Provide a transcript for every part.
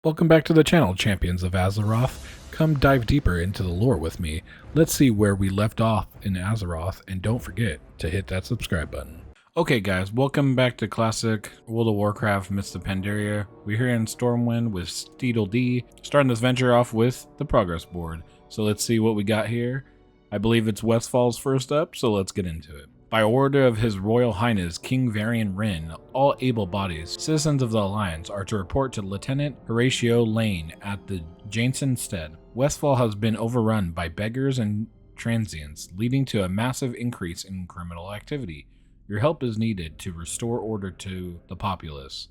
Welcome back to the channel, champions of Azeroth. Come dive deeper into the lore with me. Let's see where we left off in Azeroth, and don't forget to hit that subscribe button. Okay guys, welcome back to Classic World of Warcraft Myths of Pandaria. We're here in Stormwind with Steedle D, starting this venture off with the progress board. So let's see what we got here. I believe it's WestFall's first up, so let's get into it. By order of His Royal Highness King Varian Wrynn, all able-bodied citizens of the Alliance are to report to Lieutenant Horatio Lane at the Jansen Stead. WestFall has been overrun by beggars and transients, leading to a massive increase in criminal activity. Your help is needed to restore order to the populace.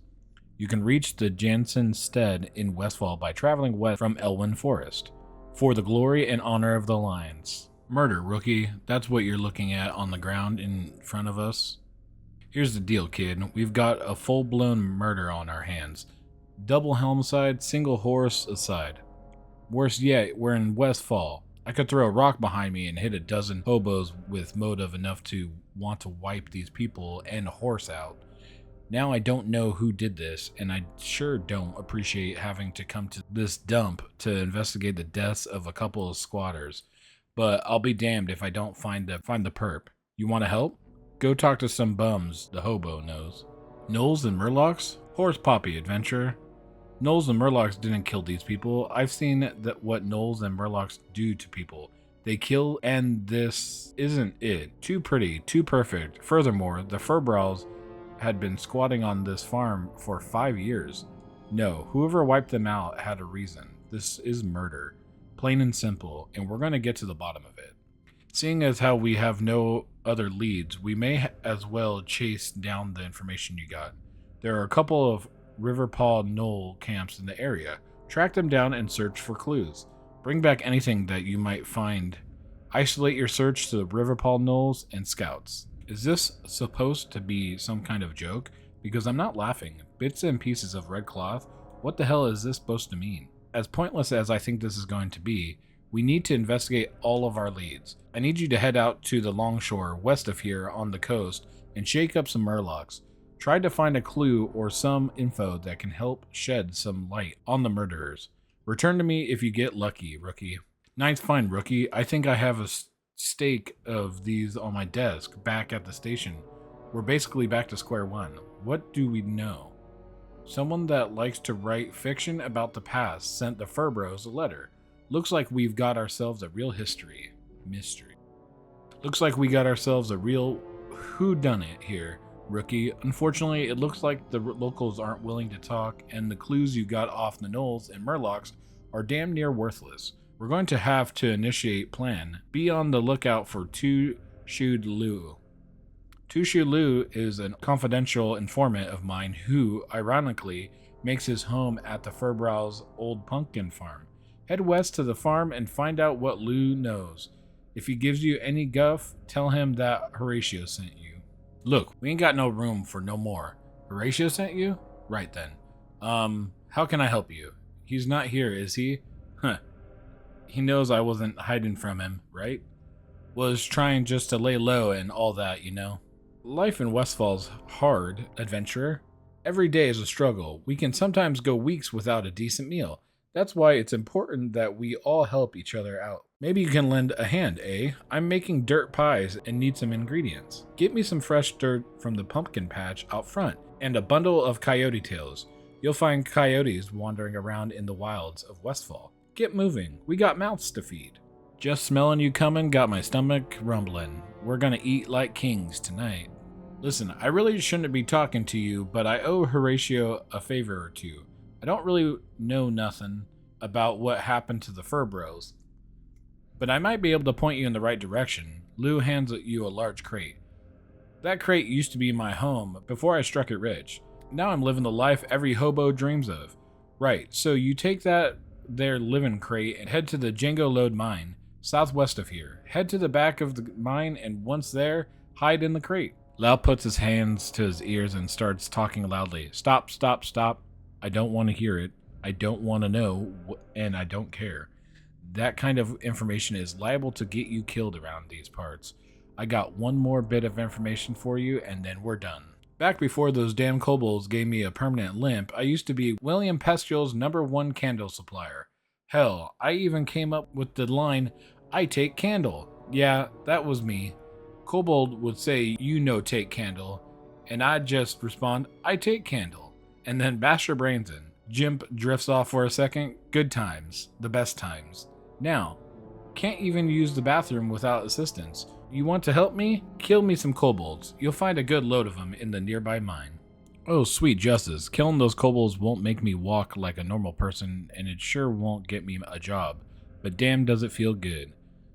You can reach the Jansen Stead in WestFall by traveling west from Elwyn Forest. For the glory and honor of the Alliance. Murder, rookie. That's what you're looking at on the ground in front of us. Here's the deal, kid. We've got a full-blown murder on our hands. Double helmside, single horse aside. Worse yet, we're in WestFall. I could throw a rock behind me and hit a dozen hobos with motive enough to want to wipe these people and a horse out. Now I don't know who did this, and I sure don't appreciate having to come to this dump to investigate the deaths of a couple of squatters. But I'll be damned if I don't find the perp. You want to help? Go talk to some bums the hobo knows. Gnolls and Murlocs? Horse poppy, adventurer. Gnolls and Murlocs didn't kill these people. I've seen what Gnolls and Murlocs do to people. They kill, and this isn't it. Too pretty, too perfect. Furthermore, the Furbrows had been squatting on this farm for 5 years. No, whoever wiped them out had a reason. This is murder. Plain and simple, and we're going to get to the bottom of it. Seeing as how we have no other leads, we may as well chase down the information you got. There are a couple of Riverpaw Gnoll camps in the area. Track them down and search for clues. Bring back anything that you might find. Isolate your search to the Riverpaw Gnolls and scouts. Is this supposed to be some kind of joke? Because I'm not laughing. Bits and pieces of red cloth? What the hell is this supposed to mean? As pointless as I think this is going to be, we need to investigate all of our leads. I need you to head out to the longshore west of here on the coast and shake up some Murlocs. Try to find a clue or some info that can help shed some light on the murderers. Return to me if you get lucky, rookie. Nice find, rookie. I think I have a stake of these on my desk back at the station. We're basically back to square one. What do we know? Someone that likes to write fiction about the past sent the Furbros a letter. Looks like we've got ourselves a real mystery. Looks like we got ourselves a real whodunit here, rookie. Unfortunately, it looks like the locals aren't willing to talk, and the clues you got off the Gnolls and Murlocs are damn near worthless. We're going to have to initiate plan. Be on the lookout for Two-Shoed Lou. Two-Shoed Lou is a confidential informant of mine who, ironically, makes his home at the Furbrow's old pumpkin farm. Head west to the farm and find out what Lou knows. If he gives you any guff, tell him that Horatio sent you. Look, we ain't got no room for no more. Horatio sent you? Right then. How can I help you? He's not here, is he? Huh. He knows I wasn't hiding from him, right? Was trying just to lay low and all that, you know. Life in WestFall's hard, adventurer. Every day is a struggle. We can sometimes go weeks without a decent meal. That's why it's important that we all help each other out. Maybe you can lend a hand, eh? I'm making dirt pies and need some ingredients. Get me some fresh dirt from the pumpkin patch out front, and a bundle of coyote tails. You'll find coyotes wandering around in the wilds of WestFall. Get moving. We got mouths to feed. Just smelling you coming got my stomach rumbling. We're gonna eat like kings tonight. Listen, I really shouldn't be talking to you, but I owe Horatio a favor or two. I don't really know nothing about what happened to the Furbros, but I might be able to point you in the right direction. Lou hands you a large crate. That crate used to be my home before I struck it rich. Now I'm living the life every hobo dreams of. Right, so you take that there living crate and head to the Django Lode mine, southwest of here. Head to the back of the mine, and once there, hide in the crate. Lau puts his hands to his ears and starts talking loudly. Stop, stop, stop. I don't want to hear it. I don't want to know, and I don't care. That kind of information is liable to get you killed around these parts. I got one more bit of information for you, and then we're done. Back before those damn kobolds gave me a permanent limp, I used to be William Pestile's #1 candle supplier. Hell, I even came up with the line, "I take candle." Yeah, that was me. Kobold would say, "You no take candle," and I'd just respond, "I take candle," and then bash your brains in. Jimp drifts off for a second. Good times. The best times. Now, can't even use the bathroom without assistance. You want to help me? Kill me some kobolds. You'll find a good load of them in the nearby mine. Oh, sweet justice. Killing those kobolds won't make me walk like a normal person, and it sure won't get me a job. But damn does it feel good.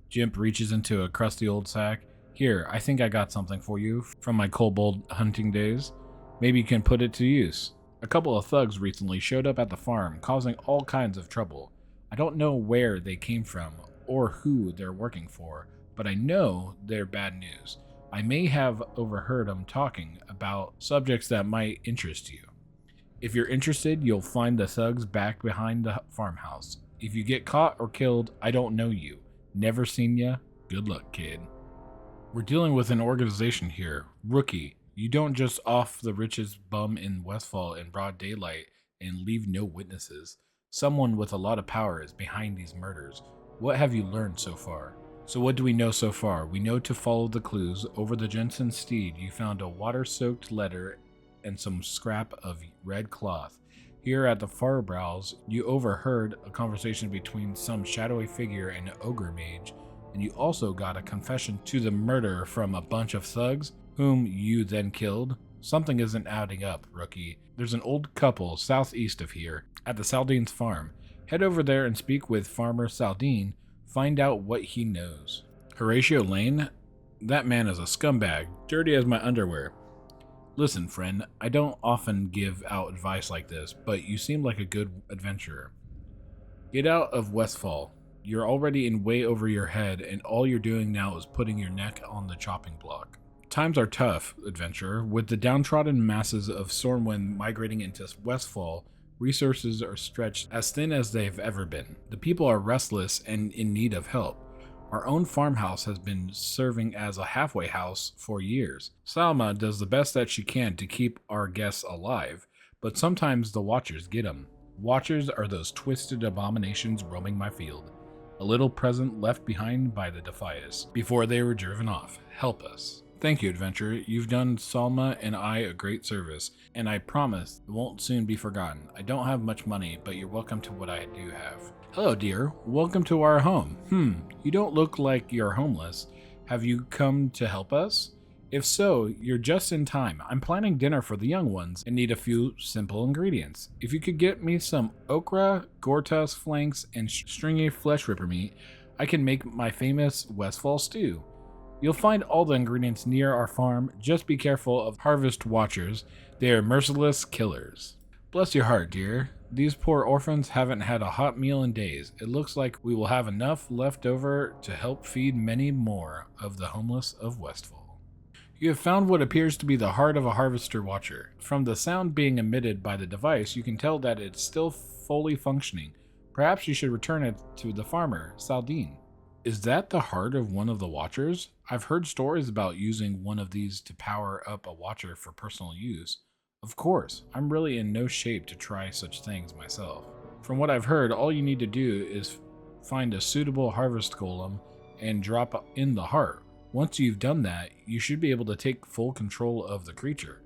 Jimp reaches into a crusty old sack. Here, I think I got something for you from my kobold hunting days. Maybe you can put it to use. A couple of thugs recently showed up at the farm, causing all kinds of trouble. I don't know where they came from or who they're working for, but I know they're bad news. I may have overheard them talking about subjects that might interest you. If you're interested, you'll find the thugs back behind the farmhouse. If you get caught or killed, I don't know you. Never seen ya. Good luck, kid. We're dealing with an organization here. Rookie, you don't just off the richest bum in WestFall in broad daylight and leave no witnesses. Someone with a lot of power is behind these murders. What have you learned so far? So what do we know so far? We know to follow the clues. Over the Jensen steed, you found a water-soaked letter and some scrap of red cloth. Here at the far brows, you overheard a conversation between some shadowy figure and an ogre mage, and you also got a confession to the murder from a bunch of thugs, whom you then killed. Something isn't adding up, rookie. There's an old couple southeast of here, at the Saldine's farm. Head over there and speak with Farmer Saldine. Find out what he knows. Horatio Lane? That man is a scumbag, dirty as my underwear. Listen, friend, I don't often give out advice like this, but you seem like a good adventurer. Get out of WestFall. You're already in way over your head, and all you're doing now is putting your neck on the chopping block. Times are tough, adventurer. With the downtrodden masses of Stormwind migrating into WestFall, resources are stretched as thin as they've ever been. The people are restless and in need of help. Our own farmhouse has been serving as a halfway house for years. Salma does the best that she can to keep our guests alive, but sometimes the Watchers get them. Watchers are those twisted abominations roaming my field. A little present left behind by the Defias before they were driven off. Help us. Thank you, adventurer. You've done Salma and I a great service, and I promise it won't soon be forgotten. I don't have much money, but you're welcome to what I do have. Hello, dear. Welcome to our home. You don't look like you're homeless. Have you come to help us? If so, you're just in time. I'm planning dinner for the young ones and need a few simple ingredients. If you could get me some okra, gortus flanks, and stringy flesh ripper meat, I can make my famous WestFall stew. You'll find all the ingredients near our farm. Just be careful of harvest watchers. They are merciless killers. Bless your heart, dear. These poor orphans haven't had a hot meal in days. It looks like we will have enough left over to help feed many more of the homeless of WestFall. You have found what appears to be the heart of a harvester watcher. From the sound being emitted by the device, you can tell that it's still fully functioning. Perhaps you should return it to the farmer, Saldine. Is that the heart of one of the Watchers? I've heard stories about using one of these to power up a Watcher for personal use. Of course, I'm really in no shape to try such things myself. From what I've heard, all you need to do is find a suitable harvest golem and drop in the heart. Once you've done that, you should be able to take full control of the creature.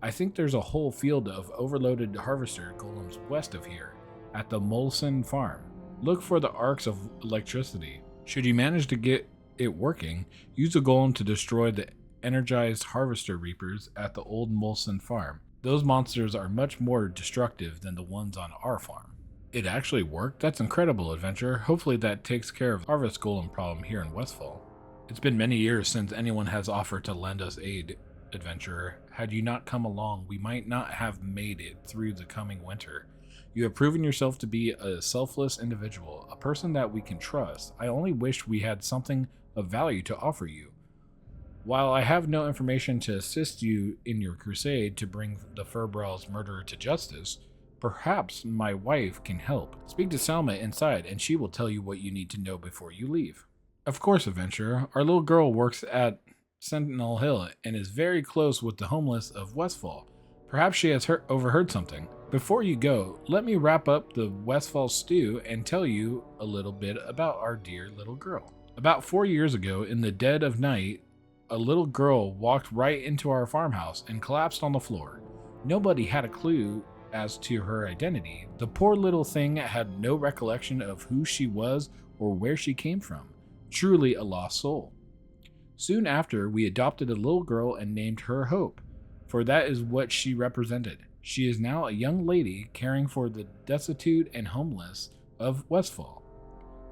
I think there's a whole field of overloaded harvester golems west of here, at the Molson farm. Look for the arcs of electricity. Should you manage to get it working, use a golem to destroy the energized harvester reapers at the old Molson farm. Those monsters are much more destructive than the ones on our farm. It actually worked? That's incredible, adventurer. Hopefully that takes care of the harvest golem problem here in WestFall. It's been many years since anyone has offered to lend us aid, adventurer. Had you not come along, we might not have made it through the coming winter. You have proven yourself to be a selfless individual, a person that we can trust. I only wish we had something of value to offer you. While I have no information to assist you in your crusade to bring the Furbrow's murderer to justice, perhaps my wife can help. Speak to Salma inside, and she will tell you what you need to know before you leave. Of course, adventurer. Our little girl works at Sentinel Hill and is very close with the homeless of WestFall. Perhaps she has overheard something. Before you go, let me wrap up the WestFall stew and tell you a little bit about our dear little girl. About 4 years ago, in the dead of night, a little girl walked right into our farmhouse and collapsed on the floor. Nobody had a clue as to her identity. The poor little thing had no recollection of who she was or where she came from. Truly a lost soul. Soon after, we adopted a little girl and named her Hope, for that is what she represented. She is now a young lady caring for the destitute and homeless of WestFall.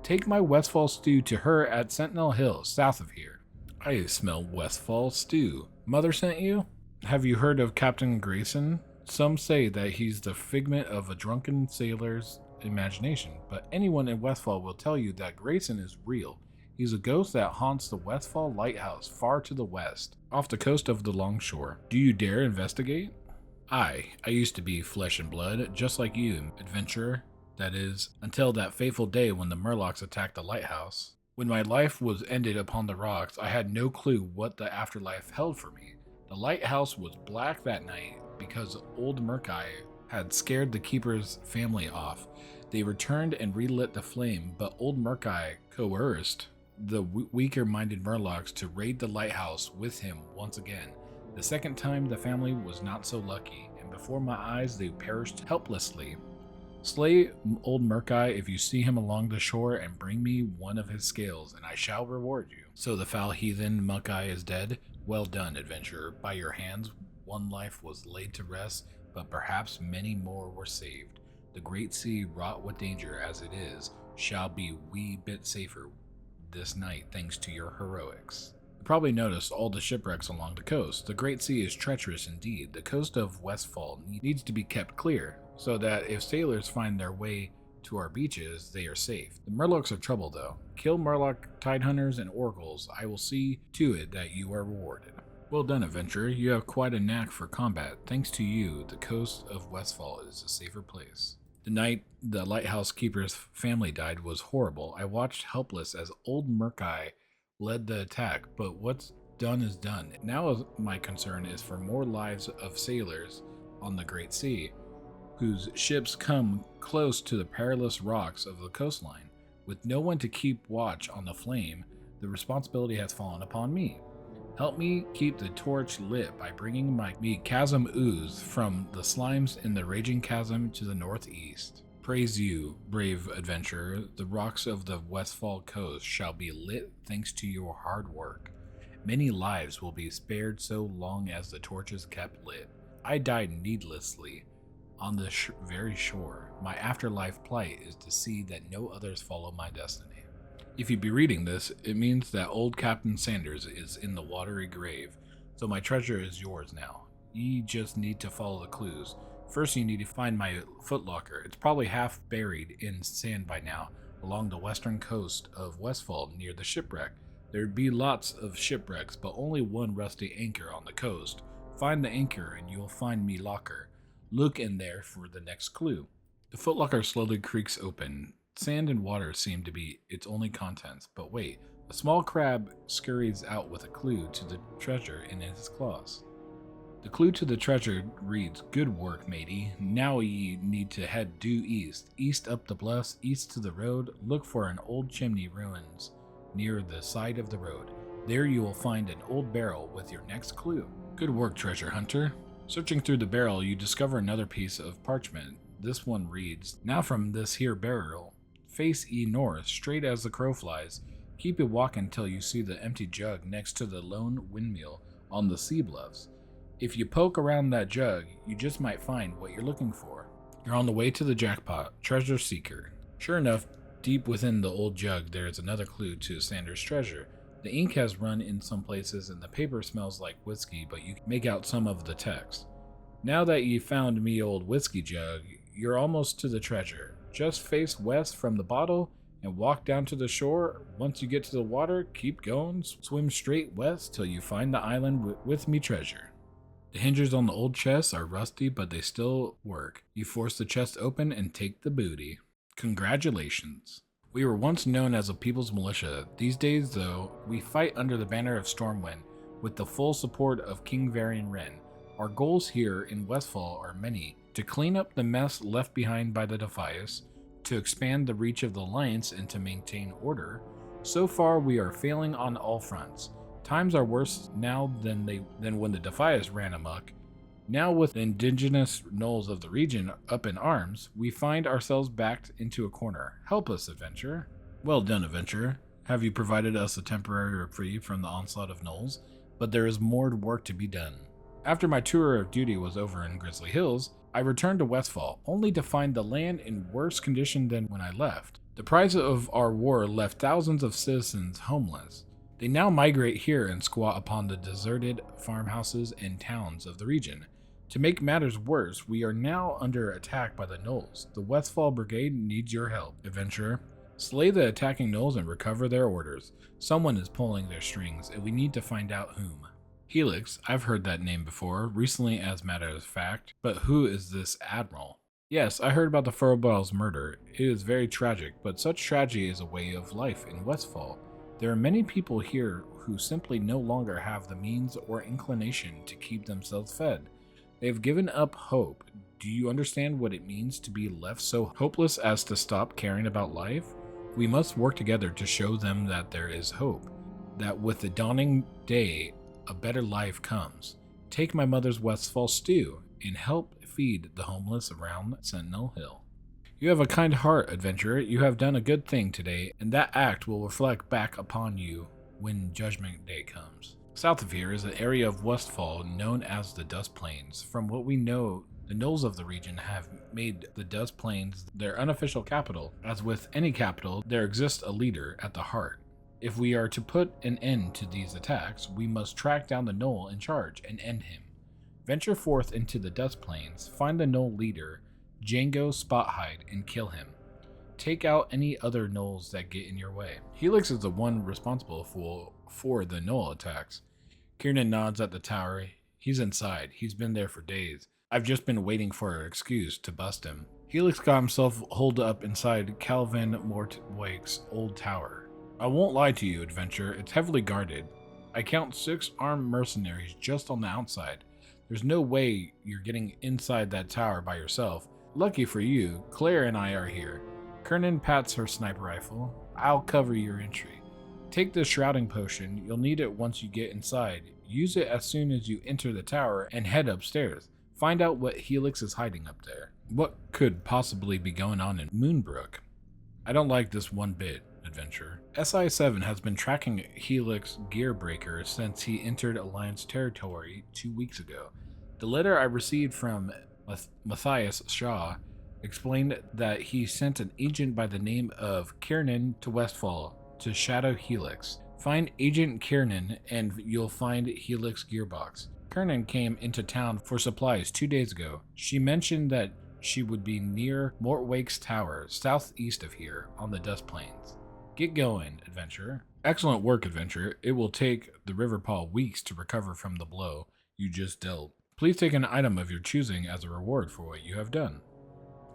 Take my WestFall stew to her at Sentinel Hill, south of here. I smell WestFall stew. Mother sent you? Have you heard of Captain Grayson? Some say that he's the figment of a drunken sailor's imagination, but anyone in WestFall will tell you that Grayson is real. He's a ghost that haunts the WestFall lighthouse far to the west, off the coast of the Longshore. Do you dare investigate? I used to be flesh and blood, just like you, adventurer. That is, until that fateful day when the Murlocs attacked the lighthouse. When my life was ended upon the rocks, I had no clue what the afterlife held for me. The lighthouse was black that night because old Murkai had scared the keeper's family off. They returned and relit the flame, but old Murkai coerced the weaker-minded Murlocs to raid the lighthouse with him once again. The second time, the family was not so lucky, and before my eyes they perished helplessly. Slay old Murkai if you see him along the shore, and bring me one of his scales, and I shall reward you. So the foul heathen Murkai is dead? Well done, adventurer. By your hands one life was laid to rest, but perhaps many more were saved. The great sea, wrought with danger as it is, shall be a wee bit safer this night thanks to your heroics. You probably noticed all the shipwrecks along the coast. The Great Sea is treacherous indeed. The coast of WestFall needs to be kept clear, so that if sailors find their way to our beaches, they are safe. The Murlocs are trouble though. Kill Murloc tidehunters and oracles. I will see to it that you are rewarded. Well done, adventurer. You have quite a knack for combat. Thanks to you, the coast of WestFall is a safer place. The night the lighthouse keeper's family died was horrible. I watched helpless as old Murkai led the attack, but what's done is done. Now my concern is for more lives of sailors on the Great Sea, whose ships come close to the perilous rocks of the coastline. With no one to keep watch on the flame, the responsibility has fallen upon me. Help me keep the torch lit by bringing me chasm ooze from the slimes in the raging chasm to the northeast. Praise you, brave adventurer. The rocks of the WestFall coast shall be lit thanks to your hard work. Many lives will be spared so long as the torch is kept lit. I died needlessly on the very shore. My afterlife plight is to see that no others follow my destiny. If you be reading this, it means that old Captain Sanders is in the watery grave, so my treasure is yours now. You just need to follow the clues. First you need to find my footlocker. It's probably half buried in sand by now, along the western coast of WestFall near the shipwreck. There'd be lots of shipwrecks, but only one rusty anchor on the coast. Find the anchor and you'll find me locker. Look in there for the next clue. The footlocker slowly creaks open. Sand and water seem to be its only contents, but wait, a small crab scurries out with a clue to the treasure in his claws. The clue to the treasure reads, "Good work, matey. Now ye need to head due east up the bluffs, east to the road. Look for an old chimney ruins near the side of the road. There you will find an old barrel with your next clue." Good work, treasure hunter. Searching through the barrel, you discover another piece of parchment. This one reads, "Now from this here barrel, face ye north, straight as the crow flies. Keep it walking till you see the empty jug next to the lone windmill on the sea bluffs. If you poke around that jug, you just might find what you're looking for. You're on the way to the jackpot, treasure seeker." Sure enough, deep within the old jug, there is another clue to Sanders' treasure. The ink has run in some places and the paper smells like whiskey, but you can make out some of the text. Now that you found me old whiskey jug, you're almost to the treasure. Just face west from the bottle and walk down to the shore. Once you get to the water, keep going, swim straight west till you find the island with me treasure. The hinges on the old chest are rusty, but they still work. You force the chest open and take the booty. Congratulations. We were once known as a people's militia. These days, though, we fight under the banner of Stormwind. with the full support of King Varian Wren. Our goals here in WestFall are many: to clean up the mess left behind by the Defias, to expand the reach of the Alliance, and to maintain order. So far, we are failing on all fronts. Times are worse now than when the Defias ran amok. Now, with the indigenous gnolls of the region up in arms, we find ourselves backed into a corner. Help us, adventurer. Well done, adventurer. Have you provided us a temporary reprieve from the onslaught of gnolls? But there is more work to be done. After my tour of duty was over in Grizzly Hills, I returned to WestFall, only to find the land in worse condition than when I left. The price of our war left thousands of citizens homeless. They now migrate here and squat upon the deserted farmhouses and towns of the region. To make matters worse, we are now under attack by the gnolls. The WestFall Brigade needs your help, adventurer. Slay the attacking gnolls and recover their orders. Someone is pulling their strings, and we need to find out whom. Helix, I've heard that name before, recently as a matter of fact, but who is this admiral? Yes, I heard about the Furbolg's murder. It is very tragic, but such tragedy is a way of life in WestFall. There are many people here who simply no longer have the means or inclination to keep themselves fed. They have given up hope. Do you understand what it means to be left so hopeless as to stop caring about life? We must work together to show them that there is hope, that with the dawning day, a better life comes. Take my mother's WestFall stew and help feed the homeless around Sentinel Hill. You have a kind heart, adventurer. You have done a good thing today, and that act will reflect back upon you when Judgment Day comes. South of here is an area of WestFall known as the Dust Plains. From what we know, the gnolls of the region have made the Dust Plains their unofficial capital. As with any capital, there exists a leader at the heart. If we are to put an end to these attacks, we must track down the gnoll in charge and end him. Venture forth into the Dust Plains, find the gnoll leader, Django Spothide, and kill him. Take out any other gnolls that get in your way. Helix is the one responsible for the gnoll attacks. Kieran nods at the tower. He's inside. He's been there for days. I've just been waiting for an excuse to bust him. Helix got himself holed up inside Calvin Mortwake's old tower. I won't lie to you, adventurer. It's heavily guarded. I count 6 armed mercenaries just on the outside. There's no way you're getting inside that tower by yourself. Lucky for you, Claire and I are here. Kernan pats her sniper rifle. I'll cover your entry. Take the shrouding potion. You'll need it once you get inside. Use it as soon as you enter the tower and head upstairs. Find out what Helix is hiding up there. What could possibly be going on in Moonbrook? I don't like this one bit, adventurer. SI-7 has been tracking Helix Gearbreaker since he entered Alliance territory 2 weeks ago. The letter I received from Matthias Shaw explained that he sent an agent by the name of Kiernan to WestFall to shadow Helix. Find Agent Kiernan and you'll find Helix Gearbox. Kiernan came into town for supplies 2 days ago. She mentioned that she would be near Mortwake's tower, southeast of here, on the Dust Plains. Get going, adventurer. Excellent work, adventurer. It will take the Riverpaw weeks to recover from the blow you just dealt. Please take an item of your choosing as a reward for what you have done.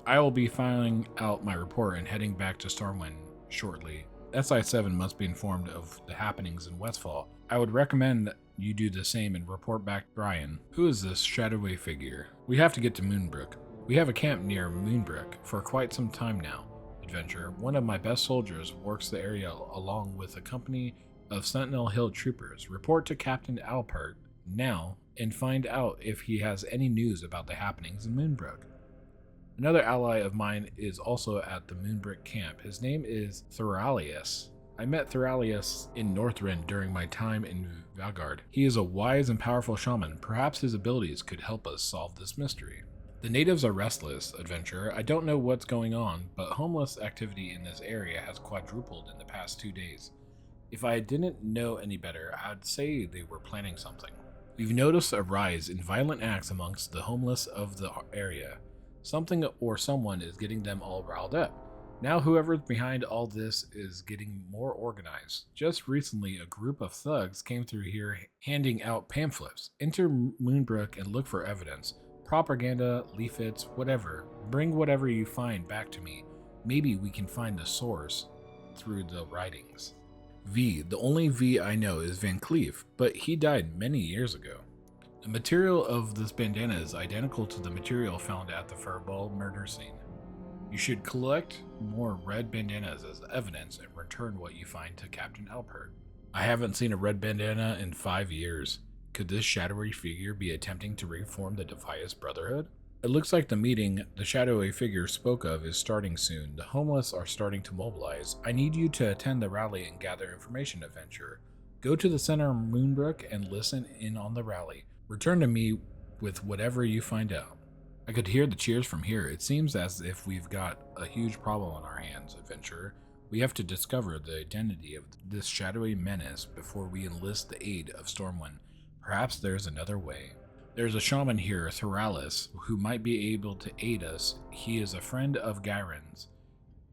I will be filing out my report and heading back to Stormwind shortly. SI-7 must be informed of the happenings in WestFall. I would recommend that you do the same and report back to Brian. Who is this shadowy figure? We have to get to Moonbrook. We have a camp near Moonbrook for quite some time now, adventurer. One of my best soldiers works the area along with a company of Sentinel Hill troopers. Report to Captain Alpert now and find out if he has any news about the happenings in Moonbrook. Another ally of mine is also at the Moonbrook camp. His name is Thoralius. I met Thoralius in Northrend during my time in Valgard. He is a wise and powerful shaman. Perhaps his abilities could help us solve this mystery. The natives are restless, adventurer. I don't know what's going on, but homeless activity in this area has quadrupled in the past 2 days. If I didn't know any better, I'd say they were planning something. We've noticed a rise in violent acts amongst the homeless of the area. Something or someone is getting them all riled up. Now whoever's behind all this is getting more organized. Just recently, a group of thugs came through here handing out pamphlets. Enter Moonbrook and look for evidence. Propaganda, leaflets, whatever. Bring whatever you find back to me. Maybe we can find the source through the writings. V. The only V I know is Van Cleef, but he died many years ago. The material of this bandana is identical to the material found at the Furball murder scene. You should collect more red bandanas as evidence and return what you find to Captain Alpert. I haven't seen a red bandana in 5 years. Could this shadowy figure be attempting to reform the Defias Brotherhood? It looks like the meeting the shadowy figure spoke of is starting soon. The homeless are starting to mobilize. I need you to attend the rally and gather information, adventurer. Go to the center of Moonbrook and listen in on the rally. Return to me with whatever you find out. I could hear the cheers from here. It seems as if we've got a huge problem on our hands, adventurer. We have to discover the identity of this shadowy menace before we enlist the aid of Stormwind. Perhaps there's another way. There's a shaman here, Theralis, who might be able to aid us. He is a friend of Gyron's,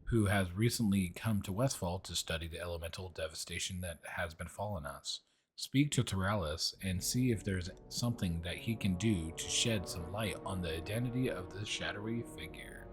who has recently come to WestFall to study the elemental devastation that has befallen us. Speak to Theralis and see if there's something that he can do to shed some light on the identity of this shadowy figure.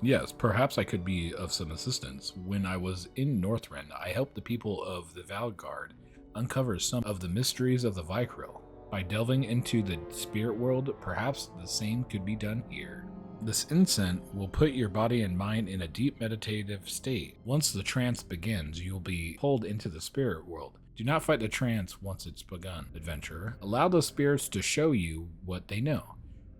Yes, perhaps I could be of some assistance. When I was in Northrend, I helped the people of the Valgard uncover some of the mysteries of the Vicryll. By delving into the spirit world, perhaps the same could be done here. This incense will put your body and mind in a deep meditative state. Once the trance begins, you'll be pulled into the spirit world. Do not fight the trance once it's begun, adventurer. Allow the spirits to show you what they know.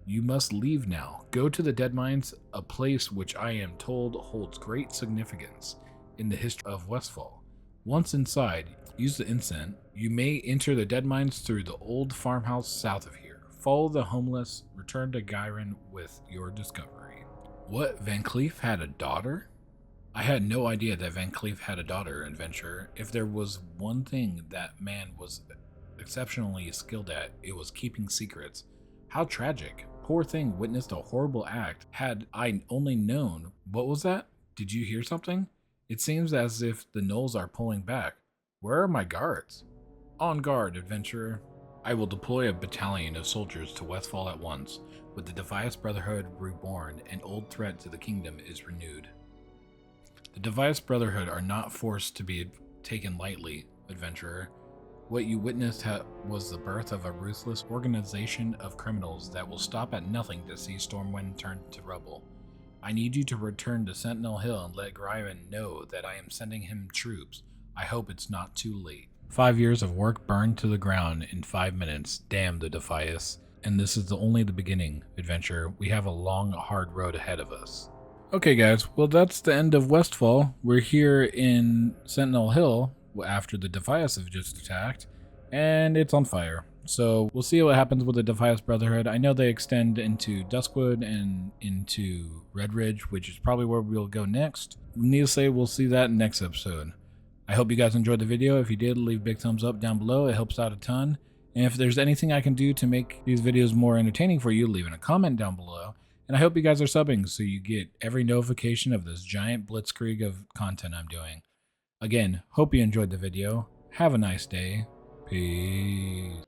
You must leave now. Go to the Dead Mines, a place which I am told holds great significance in the history of WestFall. Once inside, use the incense. You may enter the Dead Mines through the old farmhouse south of here. Follow the homeless, return to Gyron with your discovery. What, Van Cleef had a daughter? I had no idea that Van Cleef had a daughter, adventurer. If there was one thing that man was exceptionally skilled at, it was keeping secrets. How tragic. Poor thing witnessed a horrible act. Had I only known. What was that? Did you hear something? It seems as if the gnolls are pulling back. Where are my guards? On guard, adventurer. I will deploy a battalion of soldiers to WestFall at once. With the Defias Brotherhood reborn, an old threat to the kingdom is renewed. The Defias Brotherhood are not forced to be taken lightly, adventurer. What you witnessed was the birth of a ruthless organization of criminals that will stop at nothing to see Stormwind turn to rubble. I need you to return to Sentinel Hill and let Gryven know that I am sending him troops. I hope it's not too late. 5 years of work burned to the ground in 5 minutes. Damn the Defias. And this is only the beginning, adventurer. We have a long, hard road ahead of us. Okay guys, well that's the end of WestFall. We're here in Sentinel Hill after the Defias have just attacked, and it's on fire. So we'll see what happens with the Defias Brotherhood. I know they extend into Duskwood and into Redridge, which is probably where we'll go next. Needless to say, we'll see that in the next episode. I hope you guys enjoyed the video. If you did, leave a big thumbs up down below. It helps out a ton. And if there's anything I can do to make these videos more entertaining for you, leave in a comment down below. And I hope you guys are subbing so you get every notification of this giant blitzkrieg of content I'm doing. Again, hope you enjoyed the video. Have a nice day. Peace.